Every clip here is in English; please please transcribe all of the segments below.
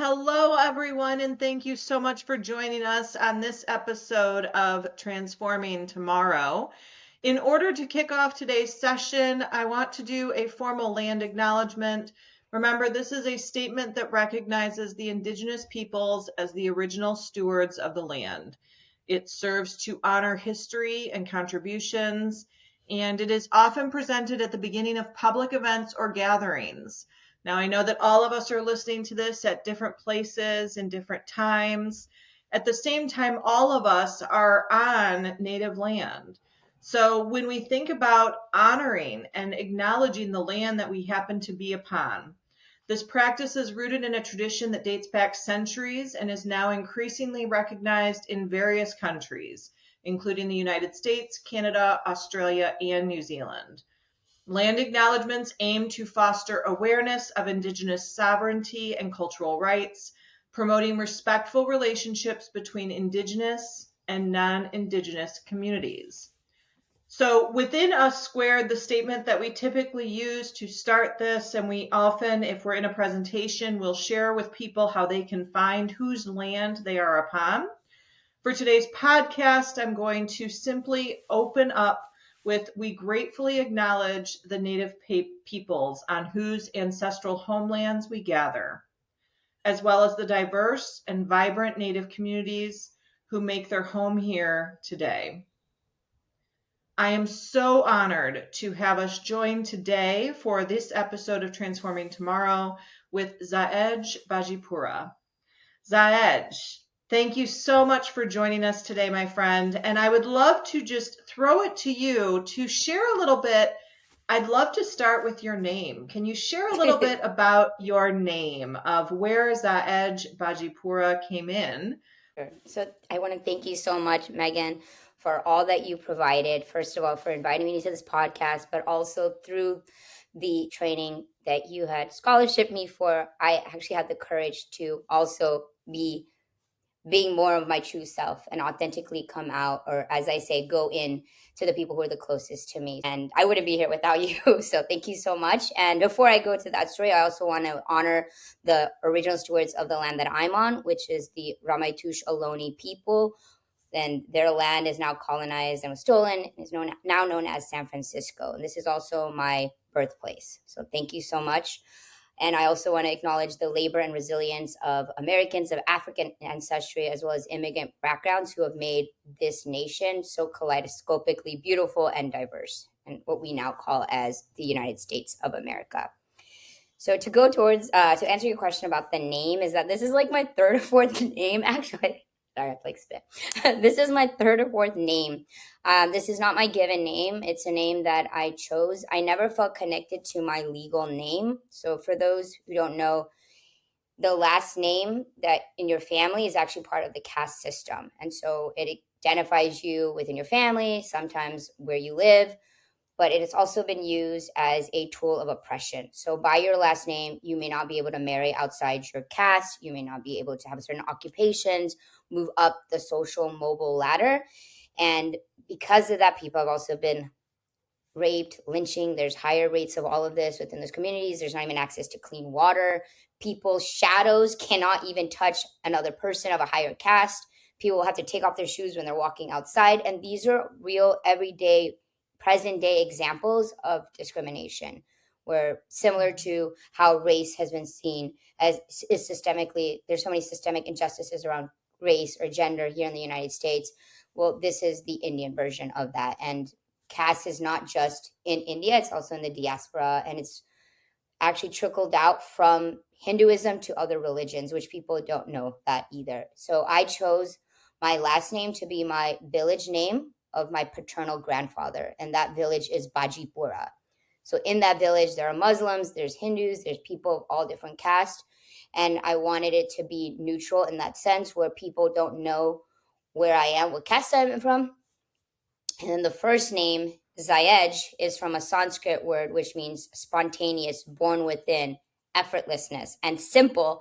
Hello, everyone, and thank you so much for joining us on this episode of Transforming Tomorrow. In order to kick off today's session, I want to do a formal land acknowledgement. Remember, this is a statement that recognizes the Indigenous peoples as the original stewards of the land. It serves to honor history and contributions, and it is often presented at the beginning of public events or gatherings. Now, I know that all of us are listening to this at different places and different times. At the same time, all of us are on native land. So when we think about honoring and acknowledging the land that we happen to be upon, this practice is rooted in a tradition that dates back centuries and is now increasingly recognized in various countries, including the United States, Canada, Australia, and New Zealand. Land acknowledgements aim to foster awareness of Indigenous sovereignty and cultural rights, promoting respectful relationships between Indigenous and non-Indigenous communities. So within Us Squared, the statement that we typically use to start this, and we often, if we're in a presentation, will share with people how they can find whose land they are upon. For today's podcast, I'm going to simply open up with we gratefully acknowledge the Native peoples on whose ancestral homelands we gather, as well as the diverse and vibrant Native communities who make their home here today. I am so honored to have us join today for this episode of Transforming Tomorrow with Xahej Bajipura. Xahej, thank you so much for joining us today, my friend. And I would love to just throw it to you to share a little bit. I'd love to start with your name. Can you share a little bit about your name, of where Xahej Bajipura came in? Sure. So I want to thank you so much, Megan, for all that you provided. First of all, for inviting me to this podcast, but also through the training that you had scholarship me for, I actually had the courage to also be being more of my true self and authentically come out, or as I say, go in to the people who are the closest to me. And I wouldn't be here without you. So thank you so much. And before I go to that story, I also want to honor the original stewards of the land that I'm on, which is the Ramaytush Ohlone people. And their land is now colonized and was stolen and is now known as San Francisco. And this is also my birthplace. So thank you so much. And I also want to acknowledge the labor and resilience of Americans of African ancestry, as well as immigrant backgrounds who have made this nation so kaleidoscopically beautiful and diverse, and what we now call as the United States of America. So to go towards, to answer your question about the name, is that this is like my third or fourth name, actually. Sorry, I like spit. This is my third or fourth name. This is not my given name. It's a name that I chose. I never felt connected to my legal name. So for those who don't know, the last name that in your family is actually part of the caste system. And so it identifies you within your family, sometimes where you live, but it has also been used as a tool of oppression. So by your last name, you may not be able to marry outside your caste. You may not be able to have certain occupations, move up the social mobile ladder. And because of that, people have also been raped, lynching. There's higher rates of all of this within those communities. There's not even access to clean water. People's shadows cannot even touch another person of a higher caste. People have to take off their shoes when they're walking outside. And these are real, everyday, present day examples of discrimination, where similar to how race has been seen as is systemically, there's so many systemic injustices around race or gender here in the United States. Well, this is the Indian version of that. And caste is not just in India, it's also in the diaspora, and it's actually trickled out from Hinduism to other religions, which people don't know that either. So I chose my last name to be my village name of my paternal grandfather, and that village is Bajipura. So in that village, there are Muslims, there's Hindus, there's people of all different castes, and I wanted it to be neutral in that sense, where people don't know where I am, what caste I'm from. And then the first name, Xahej, is from a Sanskrit word which means spontaneous, born within, effortlessness, and simple,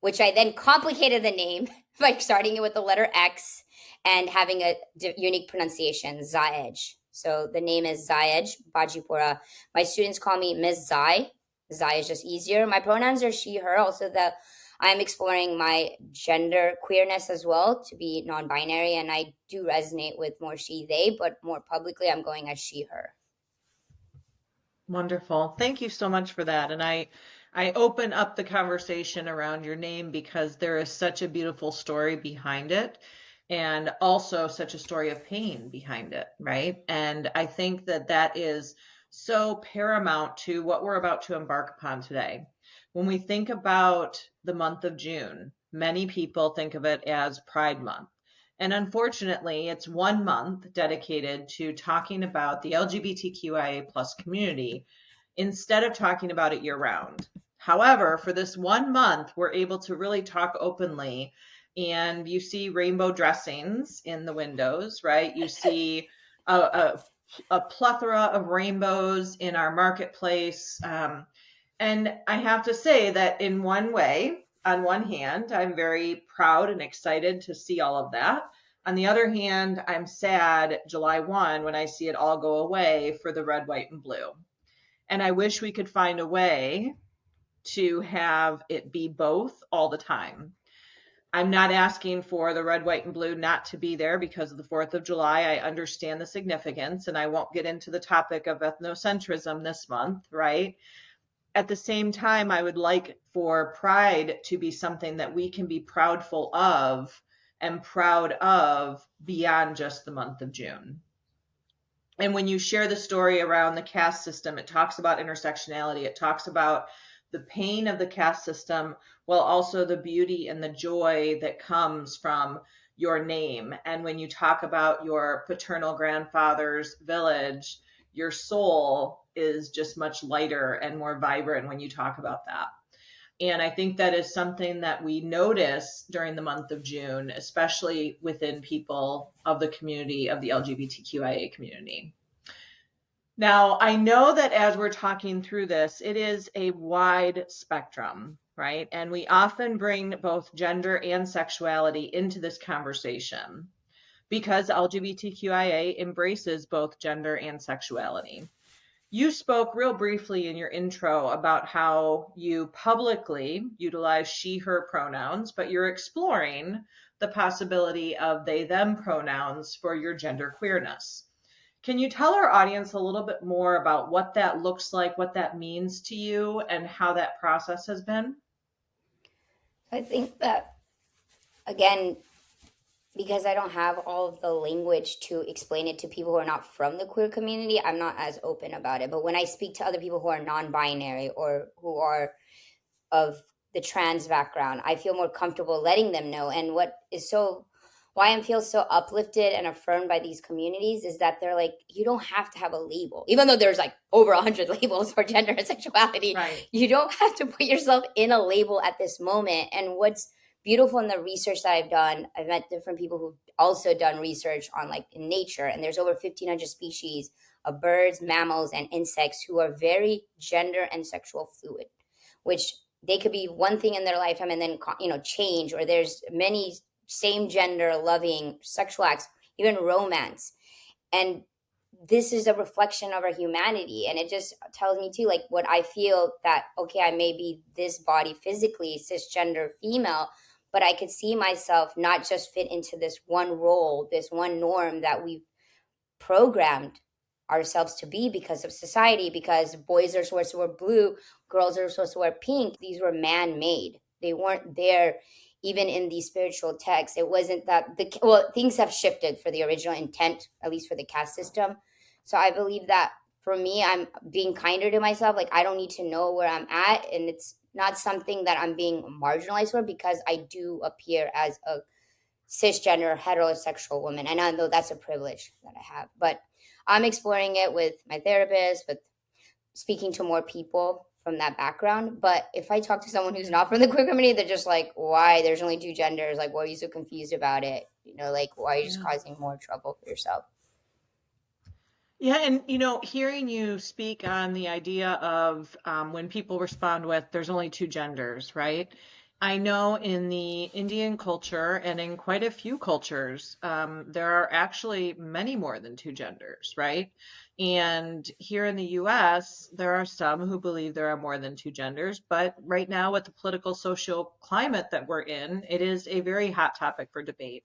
which I then complicated the name by starting it with the letter X and having a unique pronunciation, Xahej. So the name is Xahej Bajipura. My students call me Ms. Zai. Zai is just easier. My pronouns are she, her. Also, the I'm exploring my gender queerness as well, to be non-binary, and I do resonate with more she they, but more publicly I'm going as she her. Wonderful. Thank you so much for that. And I open up the conversation around your name because there is such a beautiful story behind it and also such a story of pain behind it, right? And I think that that is so paramount to what we're about to embark upon today. When we think about the month of June, many people think of it as Pride Month. And unfortunately, it's 1 month dedicated to talking about the LGBTQIA plus community instead of talking about it year round. However, for this 1 month, we're able to really talk openly. And you see rainbow dressings in the windows, right? You see a plethora of rainbows in our marketplace. And I have to say that in one way, on one hand, I'm very proud and excited to see all of that. On the other hand, I'm sad July 1 when I see it all go away for the red, white, and blue. And I wish we could find a way to have it be both all the time. I'm not asking for the red, white, and blue not to be there because of the 4th of July. I understand the significance, and I won't get into the topic of ethnocentrism this month, right? At the same time, I would like for pride to be something that we can be proudful of and proud of beyond just the month of June. And when you share the story around the caste system, it talks about intersectionality. It talks about the pain of the caste system, while also the beauty and the joy that comes from your name. And when you talk about your paternal grandfather's village, your soul is just much lighter and more vibrant when you talk about that. And I think that is something that we notice during the month of June, especially within people of the community of the LGBTQIA community. Now, I know that as we're talking through this, it is a wide spectrum, right? And we often bring both gender and sexuality into this conversation because LGBTQIA embraces both gender and sexuality. You spoke real briefly in your intro about how you publicly utilize she, her pronouns, but you're exploring the possibility of they, them pronouns for your gender queerness. Can you tell our audience a little bit more about what that looks like, what that means to you, and how that process has been? I think that, again, because I don't have all of the language to explain it to people who are not from the queer community, I'm not as open about it. But when I speak to other people who are non-binary or who are of the trans background, I feel more comfortable letting them know. And why I feel so uplifted and affirmed by these communities is that they're like, you don't have to have a label, even though there's like over 100 labels for gender and sexuality. Right. You don't have to put yourself in a label at this moment. And what's beautiful in the research that I've done, I've met different people who've also done research on like in nature, and there's over 1,500 species of birds, mammals, and insects who are very gender and sexual fluid, which they could be one thing in their lifetime and then change. Or there's many same gender loving sexual acts, even romance. And this is a reflection of our humanity, and it just tells me too, like, what I feel, that okay, I may be this body physically cisgender female, but I could see myself not just fit into this one role, this one norm that we've programmed ourselves to be because of society, because boys are supposed to wear blue, girls are supposed to wear pink. These were man-made. They weren't there even in the spiritual texts. It wasn't that things have shifted for the original intent, at least for the caste system. So I believe that for me, I'm being kinder to myself. Like, I don't need to know where I'm at, and it's not something that I'm being marginalized for, because I do appear as a cisgender heterosexual woman, and I know that's a privilege that I have. But I'm exploring it with my therapist, with speaking to more people from that background. But if I talk to someone who's not from the queer community, they're just like, why? There's only two genders. Like, why are you so confused about it? Like, why are you just causing more trouble for yourself? Yeah, and hearing you speak on the idea of when people respond with "there's only two genders," right? I know in the Indian culture and in quite a few cultures, there are actually many more than two genders, right? And here in the US, there are some who believe there are more than two genders, but right now, with the political social climate that we're in, it is a very hot topic for debate.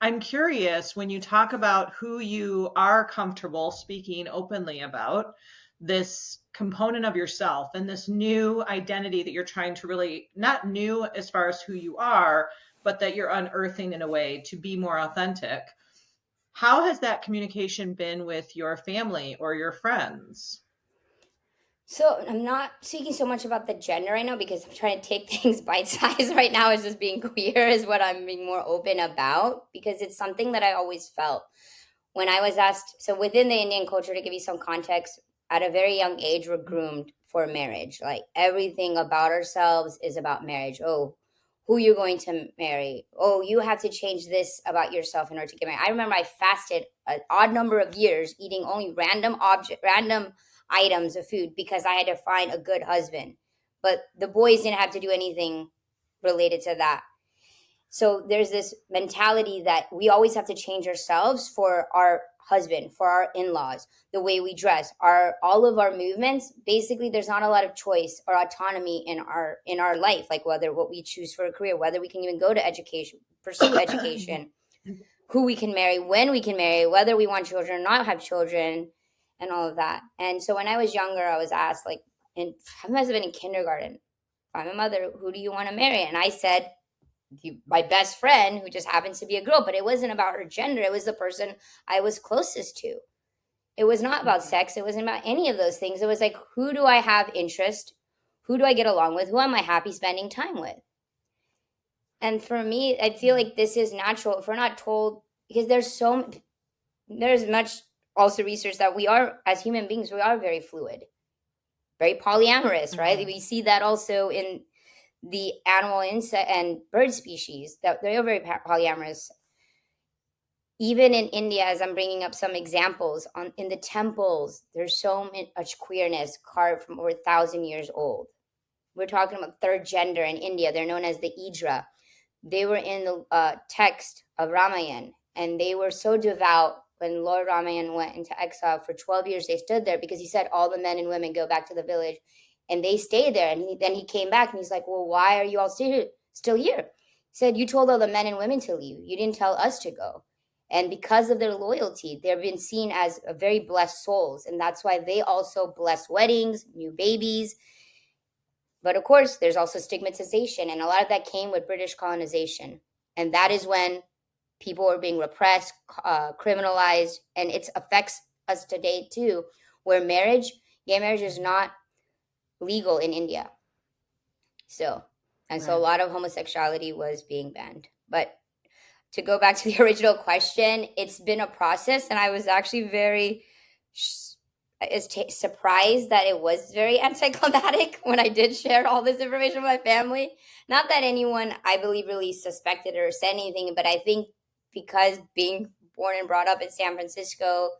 I'm curious when you talk about who you are comfortable speaking openly about, this component of yourself and this new identity that you're trying to really, not new as far as who you are, but that you're unearthing in a way to be more authentic. How has that communication been with your family or your friends? So I'm not speaking so much about the gender right now because I'm trying to take things bite size right now. Is just being queer is what I'm being more open about because it's something that I always felt when I was asked. So within the Indian culture, to give you some context, at a very young age, we're groomed for marriage. Like everything about ourselves is about marriage. Oh, who you're going to marry. Oh, you have to change this about yourself in order to get married. I remember I fasted an odd number of years, eating only random items of food because I had to find a good husband. But the boys didn't have to do anything related to that. So there's this mentality that we always have to change ourselves for our husband, for our in-laws, the way we dress, our all of our movements. Basically, there's not a lot of choice or autonomy in our life, like whether what we choose for a career, whether we can even go to education, pursue education, who we can marry, when we can marry, whether we want children or not have children, and all of that. And so when I was younger, I was asked, like, I must have been in kindergarten, I'm a mother, who do you want to marry? And I said, my best friend, who just happens to be a girl, but it wasn't about her gender. It was the person I was closest to. It was not about sex. It wasn't about any of those things. It was like, who do I have interest? Who do I get along with? Who am I happy spending time with? And for me, I feel like this is natural. If we're not told, because there's much also research that we are, as human beings, we are very fluid, very polyamorous, right? We see that also in the animal, insect, and bird species, that they are very polyamorous. Even in India, as I'm bringing up some examples, in the temples, there's so much queerness carved from over 1,000 years old. We're talking about third gender in India. They're known as the Idra. They were in the text of Ramayana, and they were so devout. When Lord Ramayan went into exile for 12 years, they stood there because he said all the men and women go back to the village, and they stayed there. And then he came back and he's like, well, why are you all still here? He said, you told all the men and women to leave. You didn't tell us to go. And because of their loyalty, they've been seen as very blessed souls. And that's why they also bless weddings, new babies. But of course, there's also stigmatization. And a lot of that came with British colonization. And that is when people were being repressed, criminalized. And it affects us today too, where gay marriage is not legal in India. So a lot of homosexuality was being banned. But to go back to the original question, it's been a process, and I was actually very surprised that it was very anticlimactic when I did share all this information with my family. Not that anyone, I believe, really suspected or said anything, but I think because being born and brought up in San Francisco,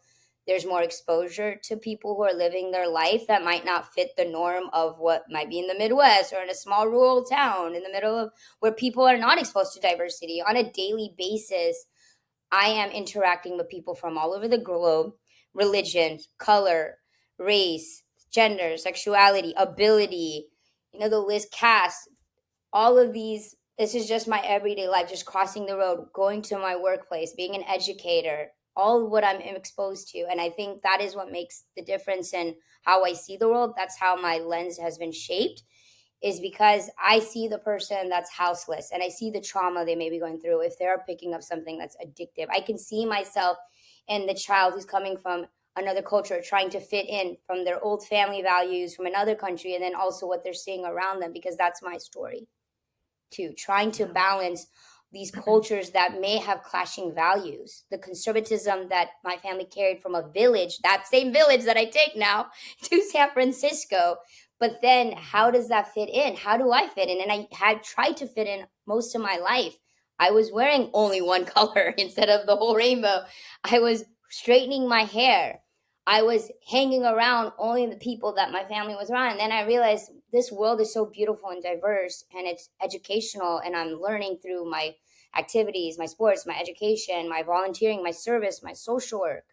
there's more exposure to people who are living their life that might not fit the norm of what might be in the Midwest or in a small rural town in the middle of where people are not exposed to diversity on a daily basis. I am interacting with people from all over the globe, religion, color, race, gender, sexuality, ability, the list, caste, all of these. This is just my everyday life, just crossing the road, going to my workplace, being an educator, all of what I'm exposed to. And I think that is what makes the difference in how I see the world. That's how my lens has been shaped, is because I see the person that's houseless and I see the trauma they may be going through. If they're picking up something that's addictive, I can see myself in the child who's coming from another culture, trying to fit in from their old family values from another country, and then also what they're seeing around them, because that's my story too, trying to balance these cultures that may have clashing values. The conservatism that my family carried from a village, that same village that I take now to San Francisco. But then how does that fit in? How do I fit in? And I had tried to fit in most of my life. I was wearing only one color instead of the whole rainbow. I was straightening my hair. I was hanging around only the people that my family was around. And then I realized this world is so beautiful and diverse, and it's educational, and I'm learning through my activities, my sports, my education, my volunteering, my service, my social work.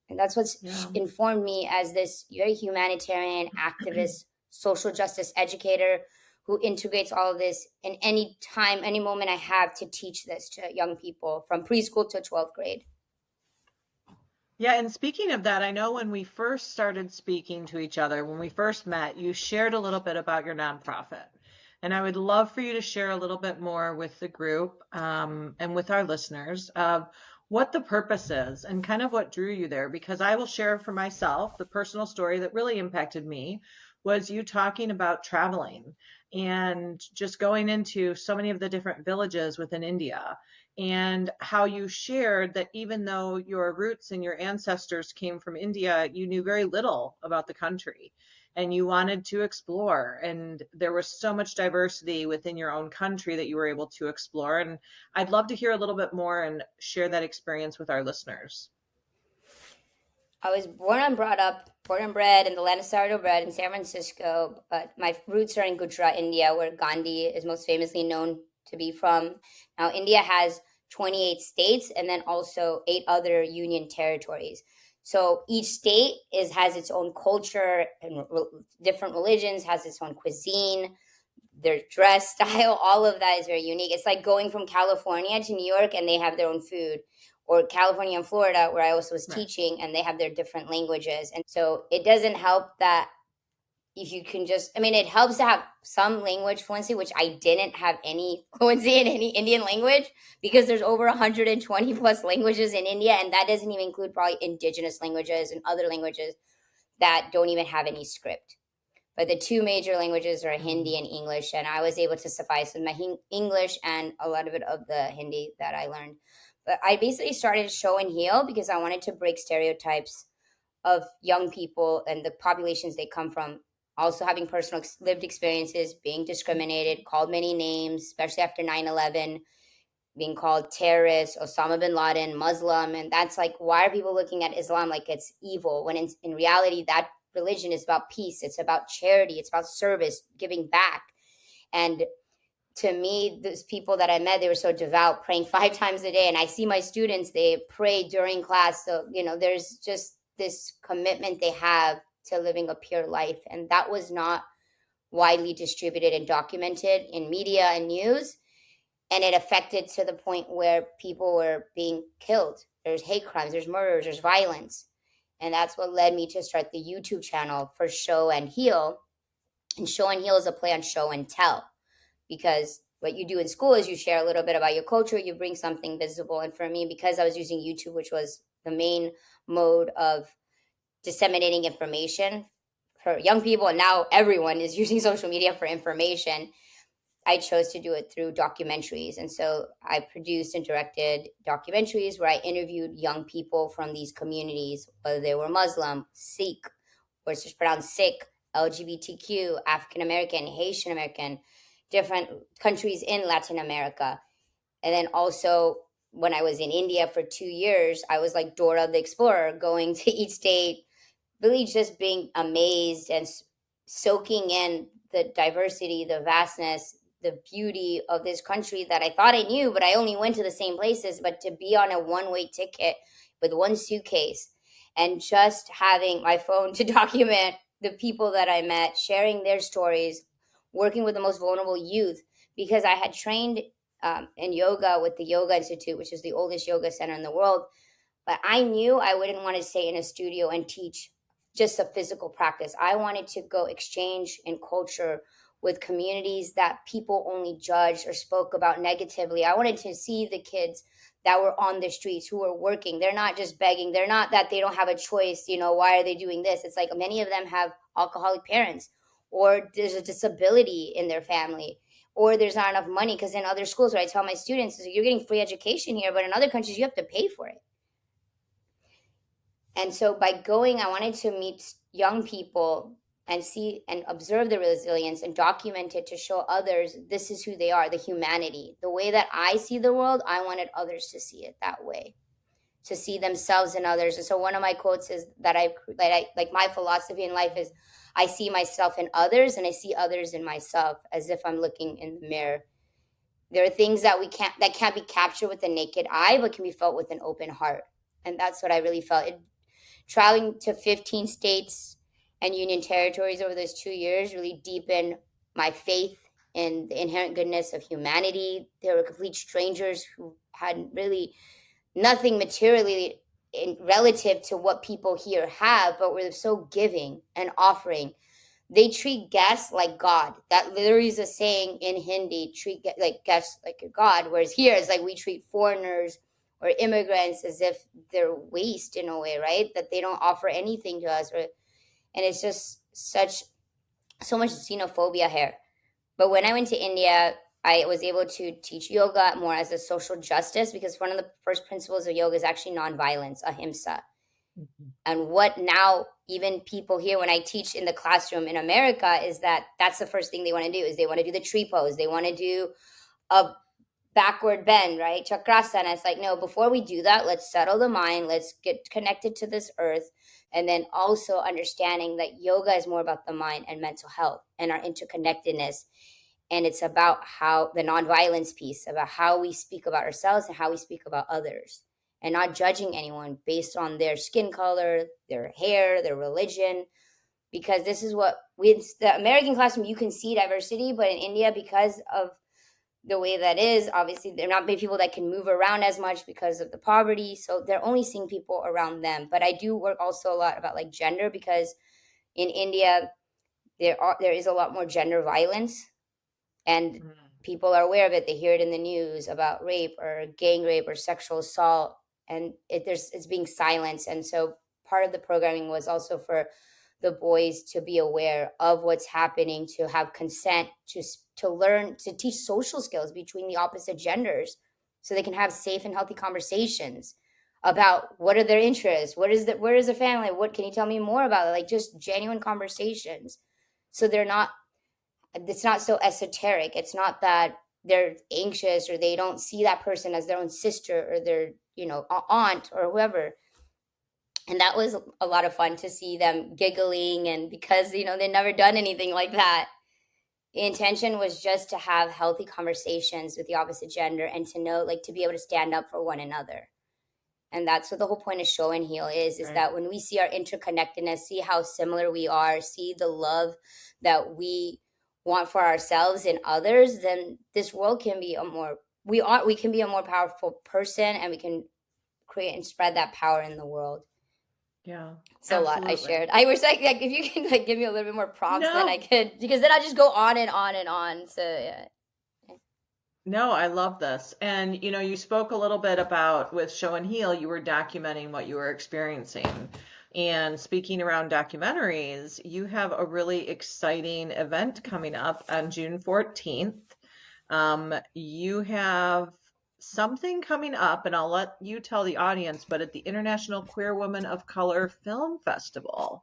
And that's what's Yeah. informed me as this very humanitarian activist, social justice educator who integrates all of this in any time, any moment I have to teach this to young people from preschool to 12th grade. Yeah, and speaking of that, I know when we first started speaking to each other, when we first met, you shared a little bit about your nonprofit. And I would love for you to share a little bit more with the group and with our listeners of what the purpose is and kind of what drew you there. Because I will share for myself the personal story that really impacted me was you talking about traveling and just going into so many of the different villages within India and how you shared that even though your roots and your ancestors came from India, you knew very little about the country and you wanted to explore. And there was so much diversity within your own country that you were able to explore. And I'd love to hear a little bit more and share that experience with our listeners. I was born and bred in the land of sourdough bread in San Francisco, but my roots are in Gujarat, India, where Gandhi is most famously known to be from. Now, India has 28 states and then also 8 other union territories. So each state has its own culture and different religions, has its own cuisine, their dress style, all of that is very unique. It's like going from California to New York and they have their own food, or California and Florida, where I also was Right. teaching, and they have their different languages. And so it doesn't help that if you can just, I mean, it helps to have some language fluency, which I didn't have any fluency in any Indian language because there's over 120 plus languages in India. And that doesn't even include probably indigenous languages and other languages that don't even have any script. But the 2 major languages are Hindi and English, and I was able to suffice with my English and a lot of it of the Hindi that I learned. But I basically started Show and Heal because I wanted to break stereotypes of young people and the populations they come from, also having personal lived experiences, being discriminated, called many names, especially after 9/11, being called terrorist, Osama bin Laden, Muslim. And that's like, why are people looking at Islam like it's evil when in reality, that religion is about peace, it's about charity, it's about service, giving back. And to me, those people that I met, they were so devout, praying 5 times a day. And I see my students, they pray during class. So, there's just this commitment they have to living a pure life. And that was not widely distributed and documented in media and news. And it affected to the point where people were being killed. There's hate crimes, there's murders, there's violence. And that's what led me to start the YouTube channel for Show and Heal. And Show and Heal is a play on show and tell, because what you do in school is you share a little bit about your culture, you bring something visible. And for me, because I was using YouTube, which was the main mode of disseminating information for young people, and now everyone is using social media for information, I chose to do it through documentaries. And so I produced and directed documentaries where I interviewed young people from these communities, whether they were Muslim, Sikh, or it's just pronounced Sikh, LGBTQ, African American, Haitian American, different countries in Latin America. And then also, when I was in India for 2 years, I was like Dora the Explorer, going to each state, really just being amazed and soaking in the diversity, the vastness, the beauty of this country that I thought I knew, but I only went to the same places. But to be on a one-way ticket with one suitcase and just having my phone to document the people that I met, sharing their stories, working with the most vulnerable youth, because I had trained in yoga with the Yoga Institute, which is the oldest yoga center in the world. But I knew I wouldn't want to stay in a studio and teach just a physical practice. I wanted to go exchange in culture with communities that people only judged or spoke about negatively. I wanted to see the kids that were on the streets who were working. They're not just begging. They're not that they don't have a choice. Why are they doing this? It's like many of them have alcoholic parents, or there's a disability in their family, or there's not enough money. Because in other schools, what I tell my students is, you're getting free education here, but in other countries, you have to pay for it. And so by going, I wanted to meet young people and see and observe the resilience and document it to show others this is who they are, the humanity. The way that I see the world, I wanted others to see it that way, to see themselves in others. And so one of my quotes is that I like my philosophy in life is, I see myself in others and I see others in myself as if I'm looking in the mirror. There are things that can't be captured with the naked eye, but can be felt with an open heart. And that's what I really felt. Traveling to 15 states and union territories over those 2 years really deepened my faith in the inherent goodness of humanity. They were complete strangers who had really nothing materially in relative to what people here have, but were so giving and offering. They treat guests like God. That literally is a saying in Hindi, treat like guests like a God. Whereas here it's like we treat foreigners or immigrants as if they're waste in a way, right? That they don't offer anything to us. And it's just so much xenophobia here. But when I went to India, I was able to teach yoga more as a social justice, because one of the first principles of yoga is actually nonviolence, ahimsa. And what now even people here, when I teach in the classroom in America, is that's the first thing they want to do, is they want to do the tree pose. They want to do a backward bend, right? Chakrasana. It's like, no, before we do that, let's settle the mind. Let's get connected to this earth. And then also understanding that yoga is more about the mind and mental health and our interconnectedness. And it's about how the nonviolence piece, about how we speak about ourselves and how we speak about others, and not judging anyone based on their skin color, their hair, their religion. Because this is what the American classroom, you can see diversity, but in India, because of the way that is, obviously they're not many people that can move around as much because of the poverty, so they're only seeing people around them. But I do work also a lot about like gender, because in India there is a lot more gender violence, and people are aware of it. They hear it in the news about rape or gang rape or sexual assault, and it's being silenced. And so part of the programming was also for the boys to be aware of what's happening, to have consent, to learn, to teach social skills between the opposite genders, so they can have safe and healthy conversations about what are their interests, where is the family, what can you tell me more about it, like just genuine conversations. So it's not so esoteric. It's not that they're anxious or they don't see that person as their own sister or their aunt or whoever. And that was a lot of fun to see them giggling, and because they'd never done anything like that. The intention was just to have healthy conversations with the opposite gender, and to know, like, to be able to stand up for one another. And that's what the whole point of Show and Heal is Right. that when we see our interconnectedness, see how similar we are, see the love that we want for ourselves and others, then this world can be we can be a more powerful person, and we can create and spread that power in the world. Yeah, it's a lot I shared. I wish if you can give me a little bit more prompts, then I could, because then I'll just go on and on and on. So yeah. No, I love this. And you spoke a little bit about, with Show and Heal, you were documenting what you were experiencing. And speaking around documentaries, you have a really exciting event coming up on June 14th. You have something coming up, and I'll let you tell the audience, but at the International Queer Women of Color Film Festival.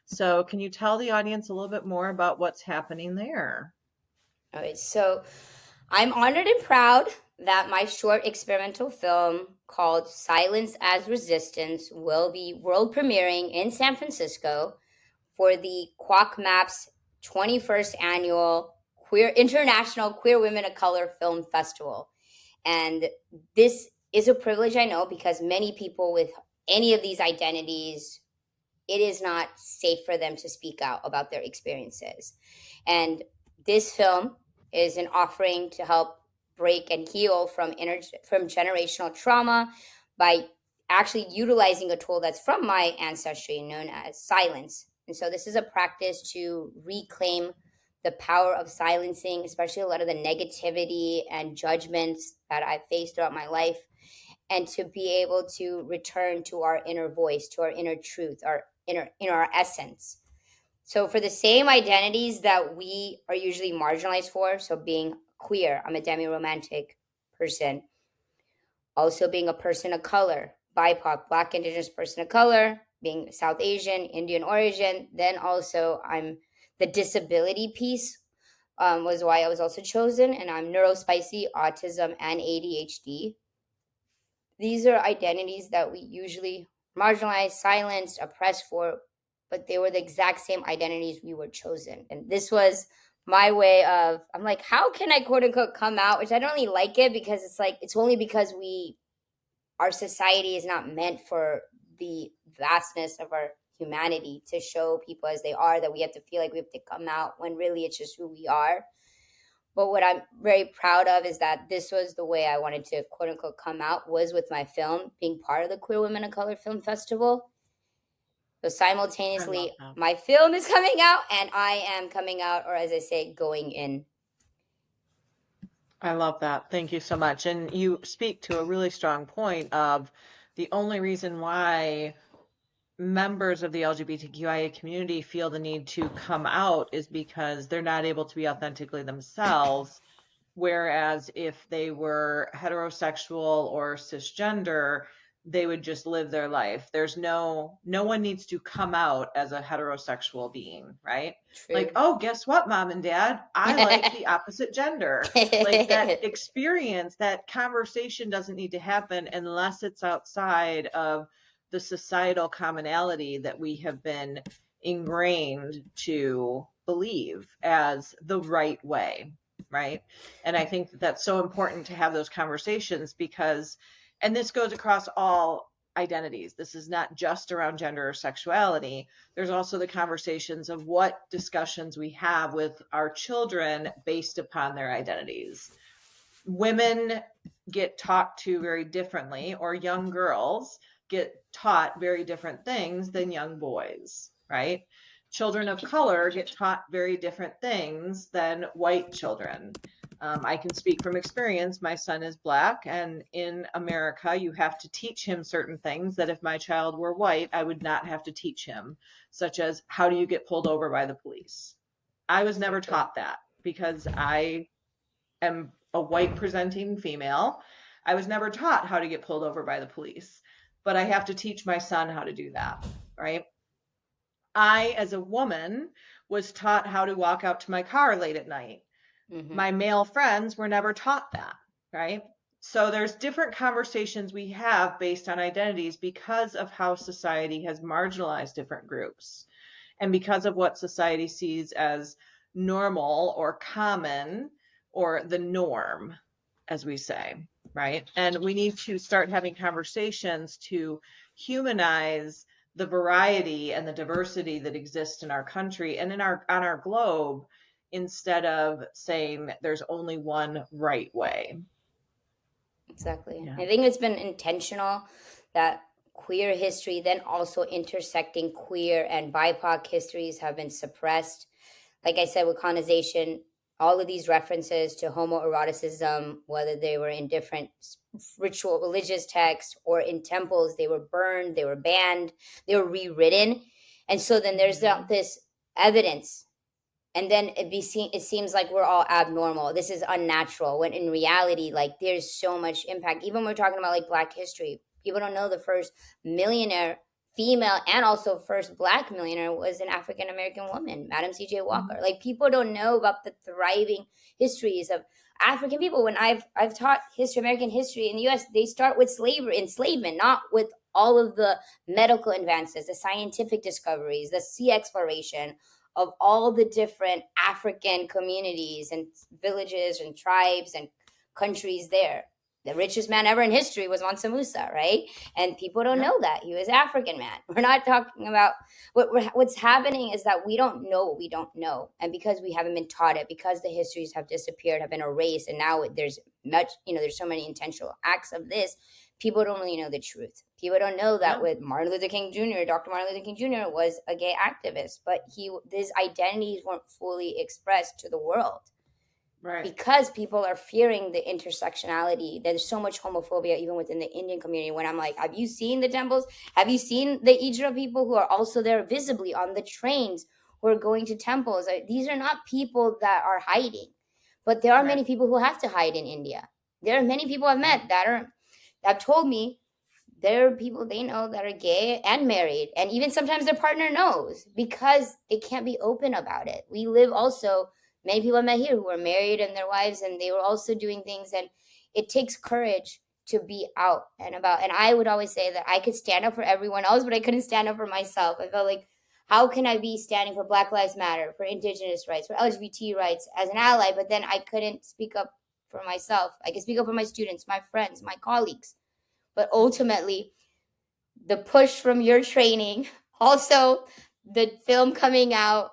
So can you tell the audience a little bit more about what's happening there? All right, so I'm honored and proud that my short experimental film called Silence as Resistance will be world premiering in San Francisco for the Quack Maps 21st Annual International Queer Women of Color Film Festival. And this is a privilege, I know, because many people with any of these identities, it is not safe for them to speak out about their experiences. And this film is an offering to help break and heal from generational trauma by actually utilizing a tool that's from my ancestry known as silence. And so this is a practice to reclaim the power of silencing, especially a lot of the negativity and judgments that I've faced throughout my life, and to be able to return to our inner voice, to our inner truth, our our essence. So for the same identities that we are usually marginalized for, so being queer, I'm a demi-romantic person, also being a person of color, BIPOC, Black Indigenous person of color, being South Asian, Indian origin, then also I'm the disability piece, was why I was also chosen, and I'm neurospicy, autism, and ADHD. These are identities that we usually marginalize, silenced, oppressed for, but they were the exact same identities we were chosen. And this was my way of, I'm like, how can I quote unquote come out? Which I don't really like it, because it's like, it's only because our society is not meant for the vastness of our humanity to show people as they are, that we have to feel like we have to come out, when really it's just who we are. But what I'm very proud of is that this was the way I wanted to quote unquote come out, was with my film, being part of the Queer Women of Color Film Festival. So I love simultaneously, that. my film is coming out and I am coming out, or as I say, going in. I love that. Thank you so much. And you speak to a really strong point of the only reason why members of the LGBTQIA community feel the need to come out is because they're not able to be authentically themselves. Whereas if they were heterosexual or cisgender, they would just live their life. No one needs to come out as a heterosexual being, right? Like, True. oh, guess what, mom and dad? I like the opposite gender. Like that experience, that conversation doesn't need to happen unless it's outside of the societal commonality that we have been ingrained to believe as the right way, right? And I think that that's so important to have those conversations because, and this goes across all identities. This is not just around gender or sexuality. There's also the conversations of what discussions we have with our children based upon their identities. Women get talked to very differently, or young girls get taught very different things than young boys, right? Children of color get taught very different things than white children. I can speak from experience. My son is Black, and in America, you have to teach him certain things that if my child were white, I would not have to teach him, such as how do you get pulled over by the police? I was never taught that because I am a white presenting female. I was never taught how to get pulled over by the police, but I have to teach my son how to do that, right? I, as a woman, was taught how to walk out to my car late at night. Mm-hmm. My male friends were never taught that, right? So there's different conversations we have based on identities because of how society has marginalized different groups and because of what society sees as normal or common or the norm, as we say, right? And we need to start having conversations to humanize the variety and the diversity that exists in our country and in our on our globe, instead of saying there's only one right way. Exactly. Yeah. I think it's been intentional that queer history, then also intersecting queer and BIPOC histories, have been suppressed. Like I said, with colonization, all of these references to homoeroticism, whether they were in different ritual religious texts or in temples, they were burned, they were banned, they were rewritten. And so then there's this evidence, and then it seems like we're all abnormal, this is unnatural, when in reality, like, there's so much impact. Even when we're talking about like Black history, people don't know the first millionaire female and also first Black millionaire was an African American woman, Madam CJ Walker. Mhm. Like, people don't know about the thriving histories of African people. When I've taught history, American history in the US, they start with slavery, enslavement, not with all of the medical advances, the scientific discoveries, the sea exploration of all the different African communities and villages and tribes and countries there. The richest man ever in history was Mansa Musa, right? And people don't Yep. know that he was an African man. We're not talking about what's happening is that we don't know what we don't know, and because we haven't been taught it, because the histories have disappeared, have been erased, and now there's much, there's so many intentional acts of this. People don't really know the truth. People don't know that Yeah. with Martin Luther King Jr., Dr. Martin Luther King Jr. was a gay activist, but his identities weren't fully expressed to the world Right. because people are fearing the intersectionality. There's so much homophobia even within the Indian community. When I'm like, have you seen the temples? Have you seen the Ijra people who are also there visibly on the trains who are going to temples? These are not people that are hiding, but there are Right. many people who have to hide in India. There are many people I've met that have told me there are people they know that are gay and married, and even sometimes their partner knows because they can't be open about it. We live also, many people I met here who were married and their wives, and they were also doing things, and it takes courage to be out and about. And I would always say that I could stand up for everyone else, but I couldn't stand up for myself. I felt like how can I be standing for Black Lives Matter, for Indigenous rights, for LGBT rights as an ally, but then I couldn't speak up for myself. I could speak up for my students, my friends, my colleagues. But ultimately, the push from your training, also the film coming out,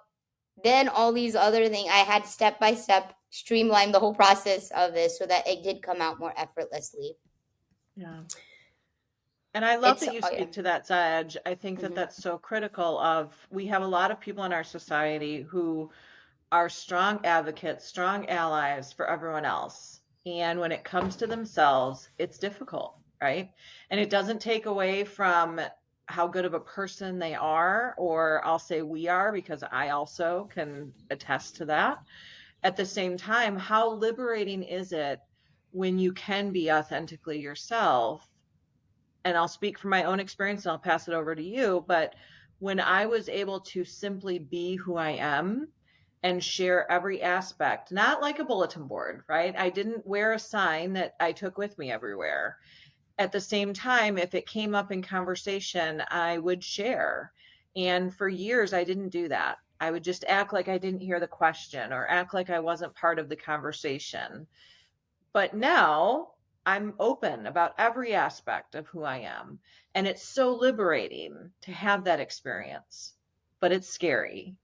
then all these other things, I had step by step streamline the whole process of this so that it did come out more effortlessly. Yeah. And I love It's, that you oh yeah. speak to that, Zaj. I think that Mm-hmm. that's so critical of, we have a lot of people in our society who are strong advocates, strong allies for everyone else. And when it comes to themselves, it's difficult, right? And it doesn't take away from how good of a person they are, or I'll say we are, because I also can attest to that. At the same time, how liberating is it when you can be authentically yourself? And I'll speak from my own experience and I'll pass it over to you. But when I was able to simply be who I am and share every aspect, not like a bulletin board, right? I didn't wear a sign that I took with me everywhere. At the same time, if it came up in conversation, I would share. And for years, I didn't do that. I would just act like I didn't hear the question or act like I wasn't part of the conversation. But now I'm open about every aspect of who I am. And it's so liberating to have that experience, but it's scary.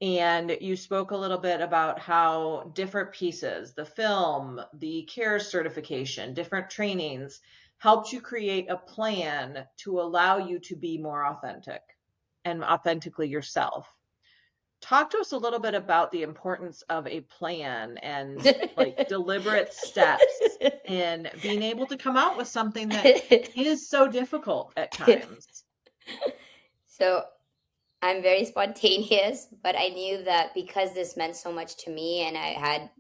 And you spoke a little bit about how different pieces, the film, the CARES certification, different trainings, helped you create a plan to allow you to be more authentic and authentically yourself. Talk to us a little bit about the importance of a plan and like deliberate steps in being able to come out with something that is so difficult at times. So I'm very spontaneous, but I knew that because this meant so much to me and I had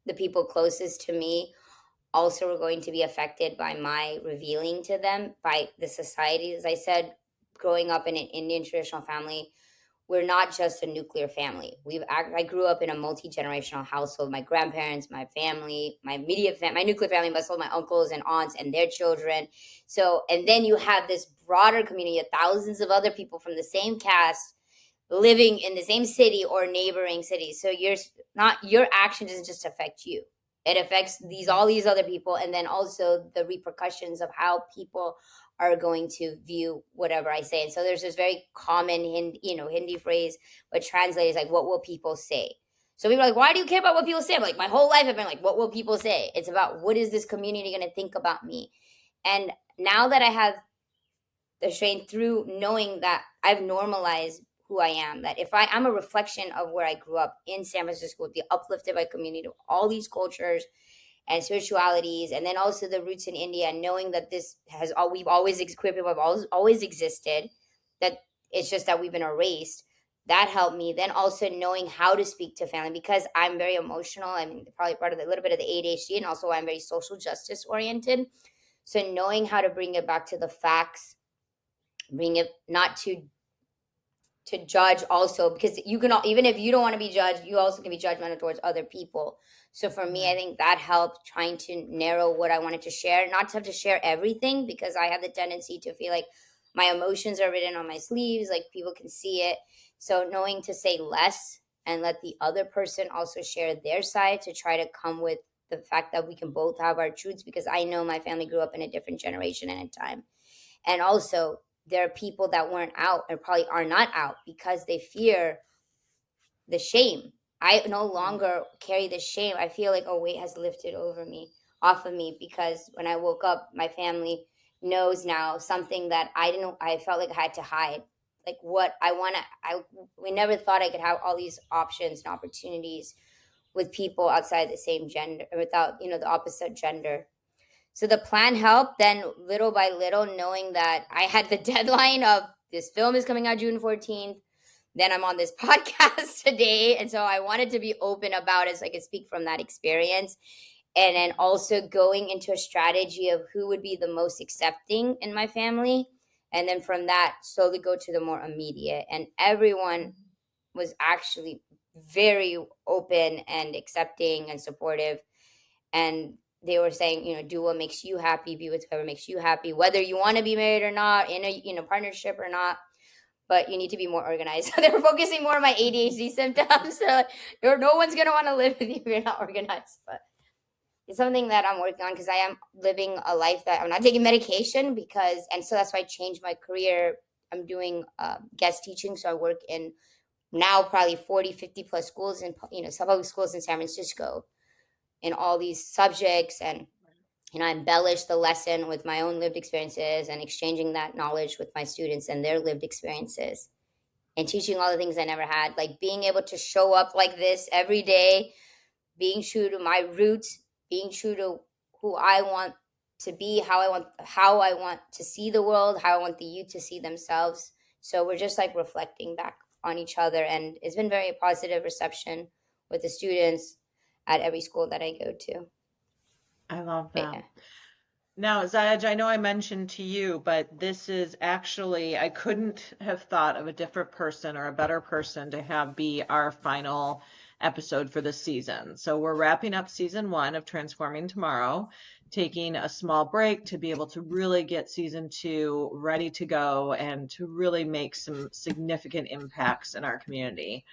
the people closest to me also were going to be affected by my revealing to them by the society. As I said, growing up in an Indian traditional family, we're not just a nuclear family. I grew up in a multi-generational household. My grandparents, my family, my immediate family, my nuclear family, but also my uncles and aunts and their children. So, and then you have this broader community of thousands of other people from the same caste living in the same city or neighboring cities. So your action doesn't just affect you. It affects all these other people, and then also the repercussions of how people are going to view whatever I say. And so there's this very common Hindi phrase, but translated is like, "What will people say?" So people are like, "Why do you care about what people say?" I'm like, my whole life I've been like, "What will people say?" It's about what is this community going to think about me. And now that I have the strength through knowing that I've normalized who I am, that if I'm a reflection of where I grew up in San Francisco, the uplifted by community of all these cultures and spiritualities, and then also the roots in India, and knowing that this has all we've always queer people have always existed, that it's just that we've been erased. That helped me. Then also knowing how to speak to family because I'm very emotional. I mean, probably part of a little bit of the ADHD, and also I'm very social justice oriented. So knowing how to bring it back to the facts, bring it not to judge also, because you can even if you don't want to be judged, you also can be judgmental towards other people. So for me, I Right. think that helped trying to narrow what I wanted to share, not to have to share everything, because I have the tendency to feel like my emotions are written on my sleeves, like people can see it. So knowing to say less and let the other person also share their side to try to come with the fact that we can both have our truths, because I know my family grew up in a different generation and a time. And also, there are people that weren't out and probably are not out because they fear the shame. I no Mm. longer carry the shame. I feel like a weight has lifted off of me, because when I woke up, my family knows now something that I felt like I had to hide. Like what I want to, we never thought I could have all these options and opportunities with people outside the same gender, without, the opposite gender. So the plan helped. Then little by little, knowing that I had the deadline of this film is coming out June 14th. Then I'm on this podcast today. And so I wanted to be open about it so I could speak from that experience. And then also going into a strategy of who would be the most accepting in my family. And then from that, slowly go to the more immediate. And everyone was actually very open and accepting and supportive, and they were saying, do what makes you happy, be with whoever makes you happy, whether you want to be married or not, in a partnership or not. but you need to be more organized. So they were focusing more on my ADHD symptoms. So no one's gonna want to live with you if you're not organized. But it's something that I'm working on because I am living a life that I'm not taking medication and so that's why I changed my career. I'm doing guest teaching, so I work in now probably 40, 50 plus schools in some public schools in San Francisco in all these subjects, and I embellish the lesson with my own lived experiences and exchanging that knowledge with my students and their lived experiences and teaching all the things I never had, like being able to show up like this every day, being true to my roots, being true to who I want to be, how I want to see the world, how I want the youth to see themselves. So we're just like reflecting back on each other, and it's been very positive reception with the students at every school that I go to. I love But that. yeah. Now, Zahej, I know I mentioned to you, but this is actually, I couldn't have thought of a different person or a better person to have be our final episode for this season. So we're wrapping up season 1 of Transforming Tomorrow, taking a small break to be able to really get season 2 ready to go and to really make some significant impacts in our community.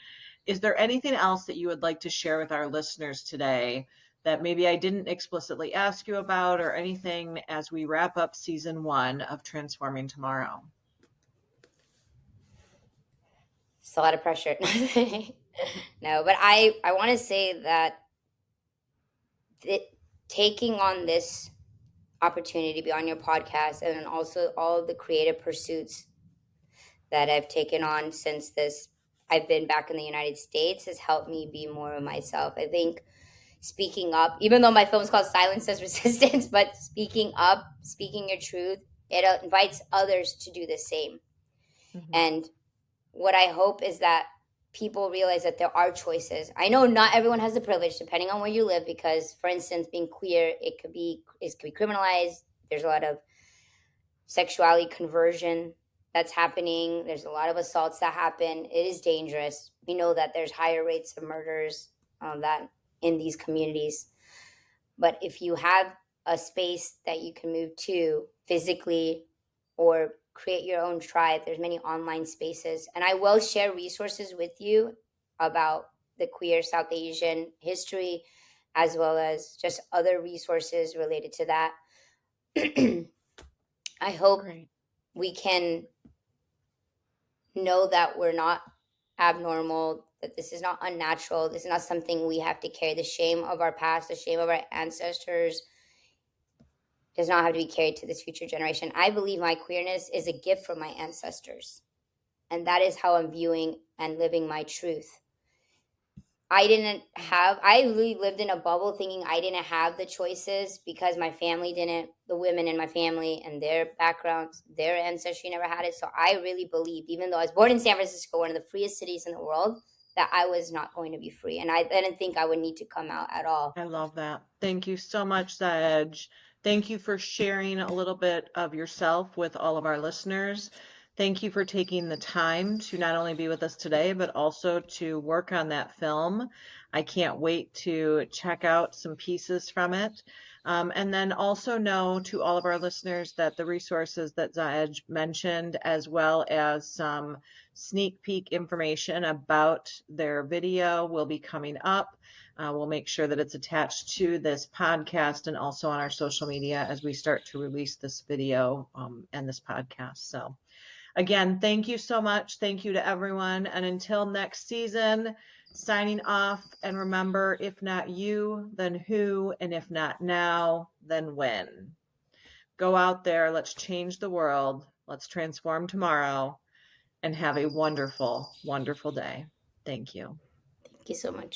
Is there anything else that you would like to share with our listeners today that maybe I didn't explicitly ask you about, or anything as we wrap up season 1 of Transforming Tomorrow? It's a lot of pressure. No, but I want to say that taking on this opportunity to be on your podcast and then also all of the creative pursuits that I've taken on since this I've been back in the United States has helped me be more of myself. I think speaking up, even though my film is called Silence as Resistance, but speaking up, speaking your truth, it invites others to do the same. Mhm. And what I hope is that people realize that there are choices. I know not everyone has the privilege, depending on where you live, because, for instance, being queer, it could be criminalized. There's a lot of sexuality conversion that's happening. There's a lot of assaults that happen. It is dangerous. We know that there's higher rates of murders that in these communities. But if you have a space that you can move to physically or create your own tribe, there's many online spaces. And I will share resources with you about the queer South Asian history, as well as just other resources related to that. I hope Great. we can know that we're not abnormal, that this is not unnatural, this is not something we have to carry. The shame of our past, the shame of our ancestors does not have to be carried to this future generation. I believe my queerness is a gift from my ancestors, and that is how I'm viewing and living my truth. I really lived in a bubble thinking I didn't have the choices because my family didn't, the women in my family and their backgrounds, their ancestry never had it. So I really believed, even though I was born in San Francisco, one of the freest cities in the world, that I was not going to be free. And I didn't think I would need to come out at all. I love that. Thank you so much, Zahej. Thank you for sharing a little bit of yourself with all of our listeners. Thank you for taking the time to not only be with us today, but also to work on that film. I can't wait to check out some pieces from it. And then also know to all of our listeners that the resources that Zahej mentioned, as well as some sneak peek information about their video, will be coming up. We'll make sure that it's attached to this podcast and also on our social media as we start to release this video and this podcast. So, again, thank you so much. Thank you to everyone. And until next season, signing off. And remember, if not you, then who? And if not now, then when? Go out there. Let's change the world. Let's transform tomorrow and have a wonderful, wonderful day. Thank you. Thank you so much.